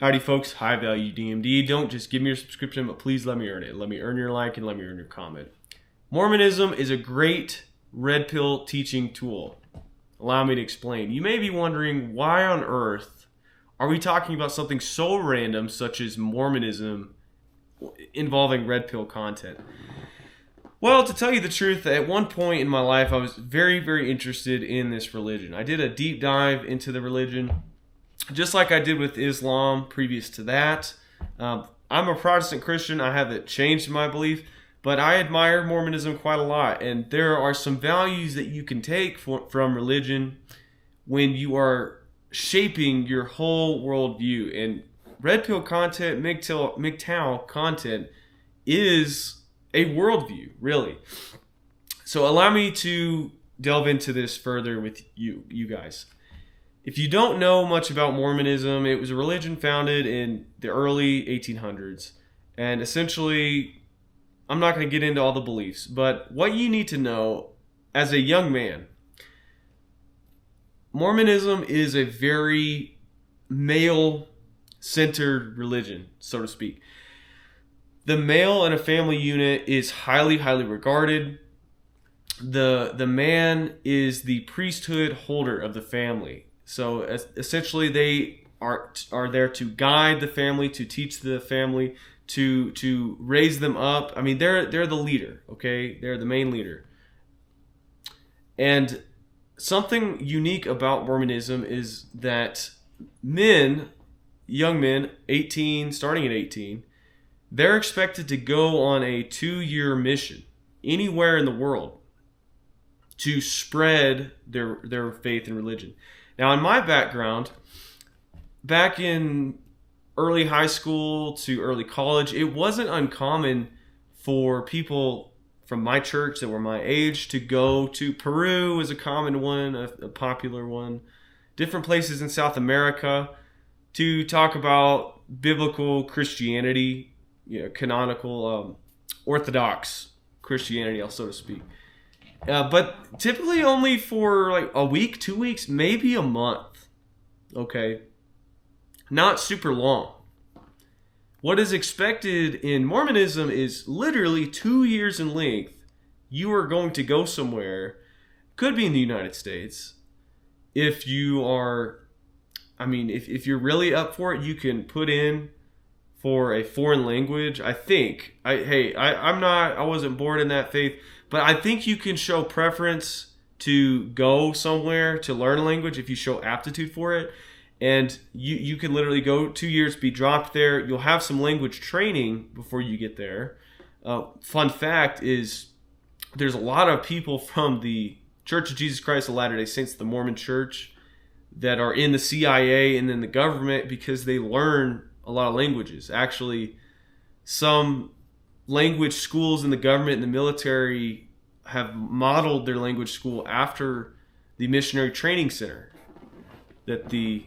Howdy folks, high value DMD. Don't just give me your subscription, but please let me earn it. Let me earn your like and let me earn your comment. Mormonism is a great red pill teaching tool. Allow me to explain. You may be wondering, why on earth are we talking about something so random such as Mormonism involving red pill content? Well, to tell you the truth, at one point in my life I was very, very interested in this religion. I did a deep dive into the religion, just like I did with Islam previous to that. I'm a Protestant Christian. I haven't changed my belief, but I admire Mormonism quite a lot. And there are some values that you can take from religion when you are shaping your whole worldview. And red pill content, MGTOW content is a worldview, really. So allow me to delve into this further with you guys. If you don't know much about Mormonism, it was a religion founded in the early 1800s. And essentially, I'm not going to get into all the beliefs, but what you need to know as a young man, Mormonism is a very male-centered religion, so to speak. The male in a family unit is highly, highly regarded. The man is the priesthood holder of the family. So essentially, they are there to guide the family, to teach the family, to raise them up. I mean, they're the leader, okay? They're the main leader. And something unique about Mormonism is that young men, starting at 18, they're expected to go on a 2-year mission anywhere in the world to spread their faith and religion. Now, in my background, back in early high school to early college, it wasn't uncommon for people from my church that were my age to go to Peru, is a common one, a popular one, different places in South America to talk about biblical Christianity, canonical, orthodox Christianity, so to speak. But typically only for like a week, 2 weeks, maybe a month. Okay? Not super long. What is expected in Mormonism is literally 2 years in length. You are going to go somewhere, could be in the United States. If you are, if you're really up for it, you can put in for a foreign language. I wasn't born in that faith, but I think you can show preference to go somewhere to learn a language if you show aptitude for it. And you can literally go 2 years, be dropped there. You'll have some language training before you get there. Fun fact is there's a lot of people from the Church of Jesus Christ of Latter-day Saints, the Mormon Church, that are in the CIA and in the government because they learn a lot of languages. Actually, some language schools in the government and the military have modeled their language school after the missionary training center that the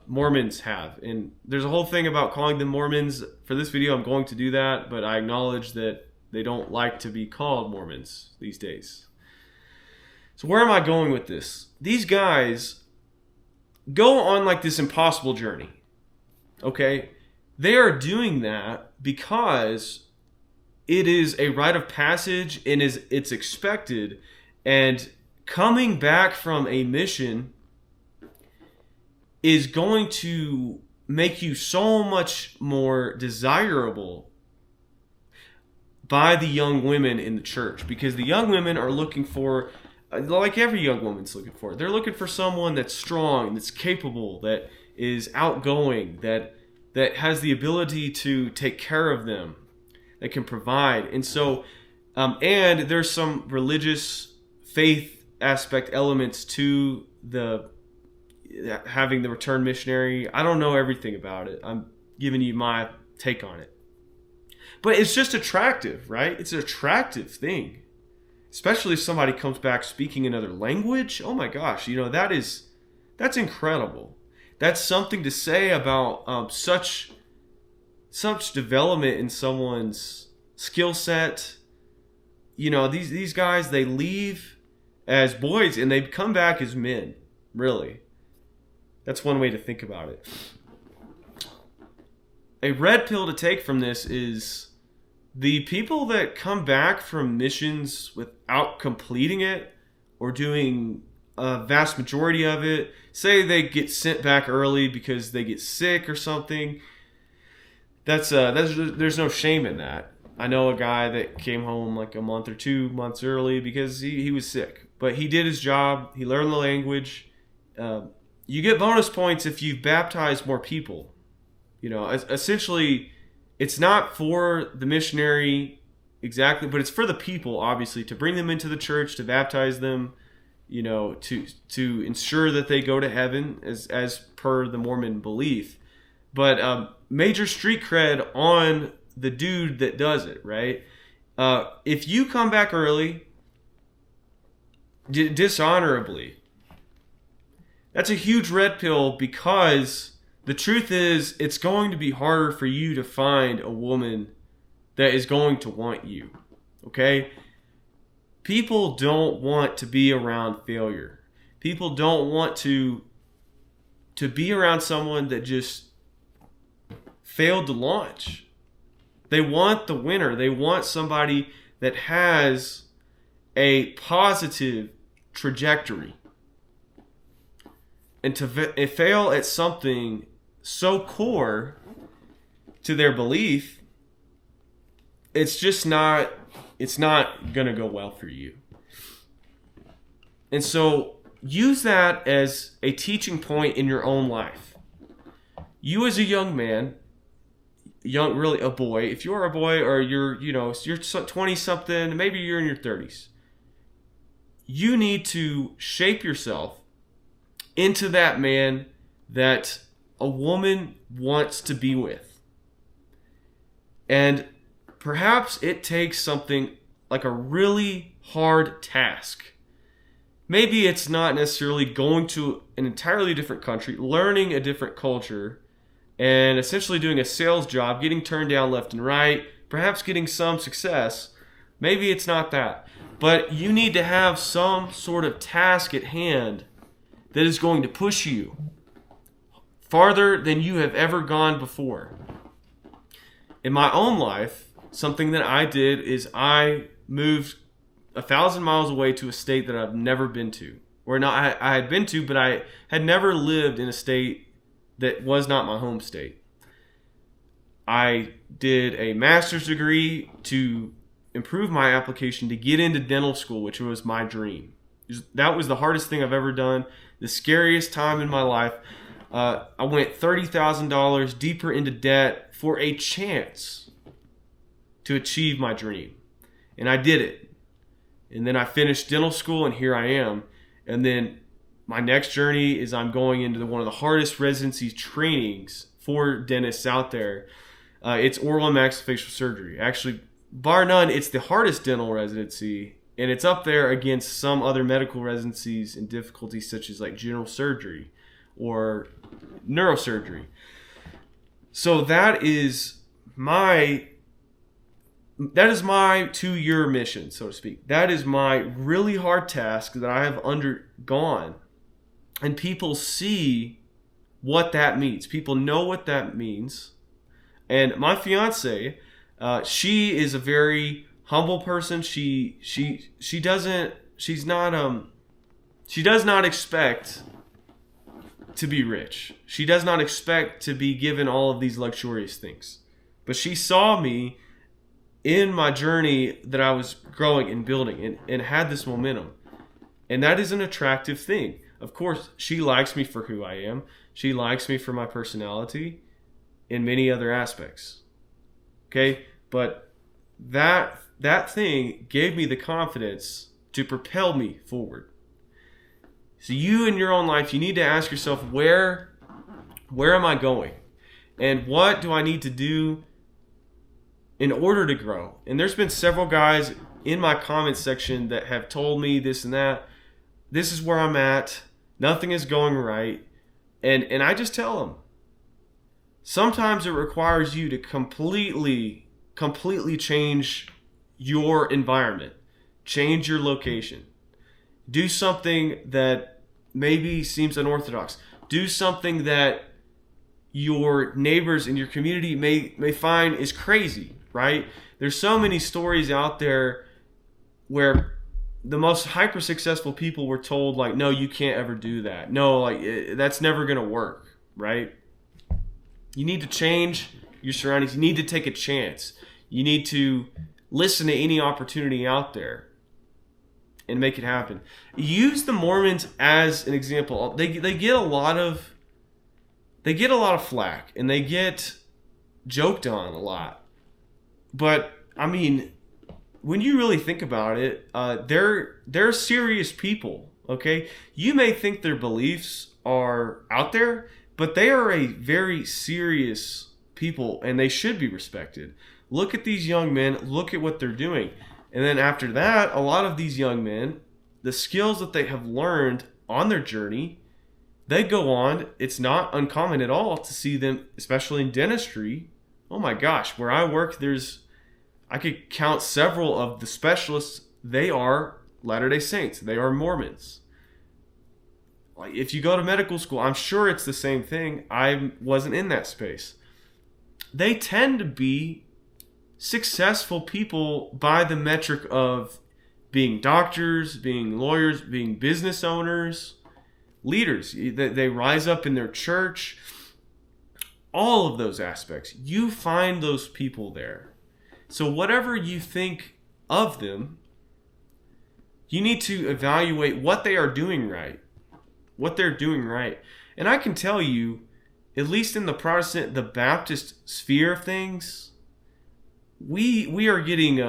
Mormons have. And there's a whole thing about calling them Mormons. For this video, I'm going to do that, but I acknowledge that they don't like to be called Mormons these days. So where am I going with this? These guys go on like this impossible journey. Okay? They are doing that because it is a rite of passage and it's expected. And coming back from a mission is going to make you so much more desirable by the young women in the church, because the young women are looking for, like every young woman's looking for, they're looking for someone that's strong, that's capable, that is outgoing, that has the ability to take care of them, that can provide. And so, and there's some religious faith aspect elements to having the return missionary. I don't know everything about it. I'm giving you my take on it. But it's just attractive, right? It's an attractive thing. Especially if somebody comes back speaking another language. Oh my gosh, that's incredible. That's something to say about such development in someone's skill set. These guys, they leave as boys and they come back as men, really. That's one way to think about it. a red pill to take from this is the people that come back from missions without completing it or doing a vast majority of it, say they get sent back early because they get sick or something. There's no shame in that. I know a guy that came home like a month or 2 months early because he was sick, but he did his job. He learned the language. You get bonus points if you've baptized more people. Essentially, it's not for the missionary exactly, but it's for the people, obviously, to bring them into the church, to baptize them, to ensure that they go to heaven as per the Mormon belief. But major street cred on the dude that does it, right? If you come back early, dishonorably, that's a huge red pill, because the truth is it's going to be harder for you to find a woman that is going to want you, okay? People don't want to be around failure. People don't want to be around someone that just failed to launch. They want the winner. They want somebody that has a positive trajectory. And to fail at something so core to their belief, it's not going to go well for you. And so use that as a teaching point in your own life. You as a young man, really a boy, if you are a boy or you're 20 something, maybe you're in your 30s, you need to shape yourself into that man that a woman wants to be with. And perhaps it takes something like a really hard task. Maybe it's not necessarily going to an entirely different country, learning a different culture, and essentially doing a sales job, getting turned down left and right, perhaps getting some success. Maybe it's not that. But you need to have some sort of task at hand that is going to push you farther than you have ever gone before. In my own life, something that I did is I moved 1,000 miles away to a state that I've never been to. Or not, I had been to, but I had never lived in a state that was not my home state. I did a master's degree to improve my application to get into dental school, which was my dream. That was the hardest thing I've ever done, the scariest time in my life. I went $30,000 deeper into debt for a chance to achieve my dream. And I did it. And then I finished dental school, and here I am. And then my next journey is I'm going into one of the hardest residency trainings for dentists out there. It's oral and maxillofacial surgery. Actually, bar none, it's the hardest dental residency, and it's up there against some other medical residencies and difficulties such as like general surgery or neurosurgery. So that is my 2-year mission, so to speak. That is my really hard task that I have undergone. And people see what that means. People know what that means. And my fiance, she is a very humble person. She does not expect to be rich. She does not expect to be given all of these luxurious things. But she saw me in my journey that I was growing and building and had this momentum. And that is an attractive thing. Of course, she likes me for who I am. She likes me for my personality and many other aspects. Okay? But that thing gave me the confidence to propel me forward. So you in your own life, you need to ask yourself, where am I going? And what do I need to do in order to grow? And there's been several guys in my comment section that have told me this and that. This is where I'm at. Nothing is going right. And I just tell them, sometimes it requires you to completely change your environment. Change your location. Do something that maybe seems unorthodox. Do something that your neighbors in your community may find is crazy, right? There's so many stories out there where the most hyper successful people were told, like, no, you can't ever do that. No, like, that's never going to work, right? You need to change your surroundings. You need to take a chance. You need to listen to any opportunity out there and make it happen. Use the Mormons as an example. They get a lot of flack, and they get joked on a lot. But I mean, when you really think about it, they're serious people. Okay, you may think their beliefs are out there, but they are a very serious people, and they should be respected. Look at these young men. Look at what they're doing. And then after that, a lot of these young men, the skills that they have learned on their journey, they go on. It's not uncommon at all to see them, especially in dentistry. Oh my gosh, where I work, I could count several of the specialists. They are Latter-day Saints. They are Mormons. Like, if you go to medical school, I'm sure it's the same thing. I wasn't in that space. They tend to be successful people by the metric of being doctors, being lawyers, being business owners, leaders. They rise up in their church. All of those aspects. You find those people there. So whatever you think of them, you need to evaluate what they are doing right. What they're doing right. And I can tell you, at least in the Baptist sphere of things, we are getting,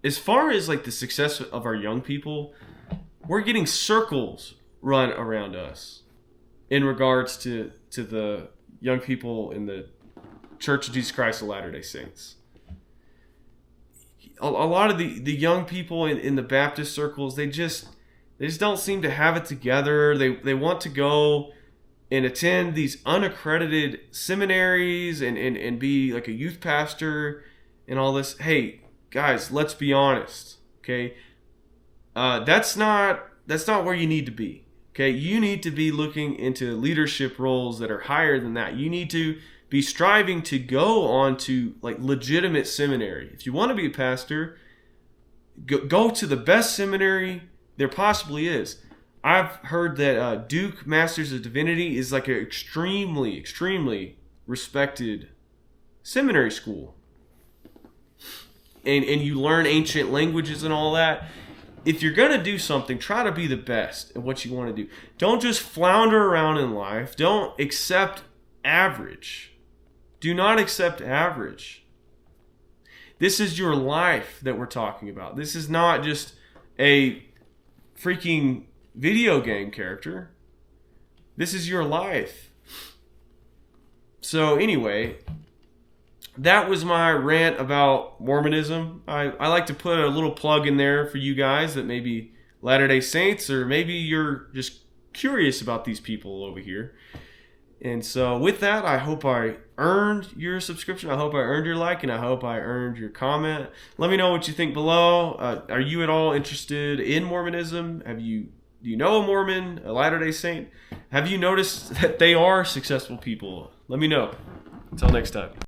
as far as like the success of our young people, we're getting circles run around us in regards to the young people in the Church of Jesus Christ of Latter-day Saints. A lot of the young people in the Baptist circles, they just don't seem to have it together. They want to go and attend these unaccredited seminaries and be like a youth pastor and all this. Hey, guys, let's be honest, okay? That's not where you need to be, okay? You need to be looking into leadership roles that are higher than that. You need to be striving to go on to like legitimate seminary. If you want to be a pastor, go to the best seminary there possibly is. I've heard that Duke Masters of Divinity is like an extremely, extremely respected seminary school. And you learn ancient languages and all that. If you're going to do something, try to be the best at what you want to do. Don't just flounder around in life. Don't accept average. Do not accept average. This is your life that we're talking about. This is not just a freaking video game character. This is your life. So anyway, that was my rant about Mormonism. I like to put a little plug in there for you guys that maybe Latter-day Saints, or maybe you're just curious about these people over here. And so with that, I hope I earned your subscription. I hope I earned your like, and I hope I earned your comment. Let me know what you think below. Are you at all interested in Mormonism? Do you know a Mormon, a Latter-day Saint? Have you noticed that they are successful people? Let me know. Until next time.